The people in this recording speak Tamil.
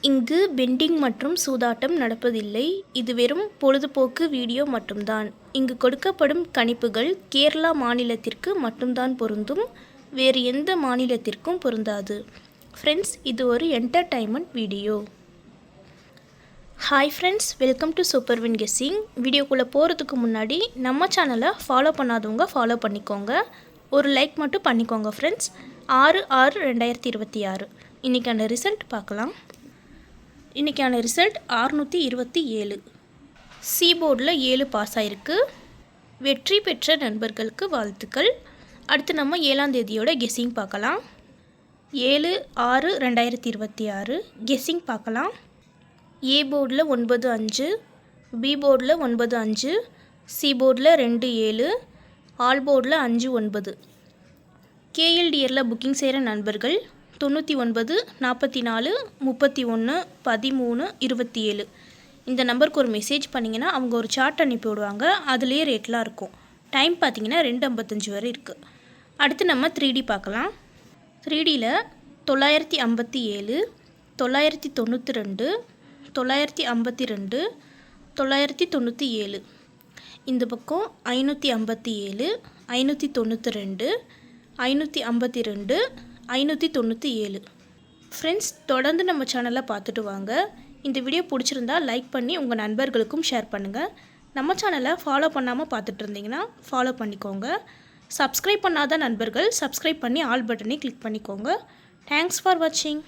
இங்கு பெண்டிங் மற்றும் சூதாட்டம் நடப்பதில்லை. இது வெறும் பொழுதுபோக்கு வீடியோ மட்டும்தான். இங்கு கொடுக்கப்படும் கணிப்புகள் கேரளா மாநிலத்திற்கு மட்டும்தான் பொருந்தும். வேறு எந்த மாநிலத்திற்கும் பொருந்தாது. ஃப்ரெண்ட்ஸ், இது ஒரு entertainment video. Hi friends, welcome to super win guessing. வீடியோக்குள்ளே போகிறதுக்கு முன்னாடி நம்ம சேனலை ஃபாலோ பண்ணாதவங்க ஃபாலோ பண்ணிக்கோங்க. ஒரு லைக் மட்டும் பண்ணிக்கோங்க ஃப்ரெண்ட்ஸ். 6/6/2026 இன்றைக்கான ரிசல்ட் பார்க்கலாம். இன்றைக்கான ரிசல்ட் 627. சி போர்டில் 7 பாஸ் ஆகிருக்கு. வெற்றி பெற்ற நண்பர்களுக்கு வாழ்த்துக்கள். அடுத்து நம்ம 7ஆம் தேதியோட கெஸ்ஸிங் பார்க்கலாம். 7/6/2026 கெஸ்ஸிங் பார்க்கலாம். ஏ போர்டில் 9-5, பி போர்டில் 9-5, சி போர்டில் 2-7, ஆல் போர்டில் 5-9. கேஎல்டிஆரில் புக்கிங் செய்கிற நண்பர்கள் 99 44 31 13 27 இந்த நம்பருக்கு ஒரு மெசேஜ் பண்ணிங்கன்னா அவங்க ஒரு சார்ட் அனுப்பி விடுவாங்க. அதுலேயே ரேட்லாம் இருக்கும். டைம் பார்த்திங்கன்னா 2:55 வரை இருக்குது. அடுத்து நம்ம 3D பார்க்கலாம். 3Dயில் 957, 992, 952, 997. இந்த பக்கம் 557, 592, 552, 597. ஃப்ரெண்ட்ஸ், தொடர்ந்து நம்ம சேனலை பார்த்துட்டு வாங்க. இந்த வீடியோ பிடிச்சிருந்தா லைக் பண்ணி உங்கள் நண்பர்களுக்கும் ஷேர் பண்ணுங்கள். நம்ம சேனலை ஃபாலோ பண்ணாமல் பார்த்துட்டு இருந்தீங்கன்னா ஃபாலோ பண்ணிக்கோங்க. சப்ஸ்கிரைப் பண்ணாத நண்பர்கள் சப்ஸ்கிரைப் பண்ணி ஆல் பட்டனை கிளிக் பண்ணிக்கோங்க. தேங்க்ஸ் ஃபார் வாட்சிங்.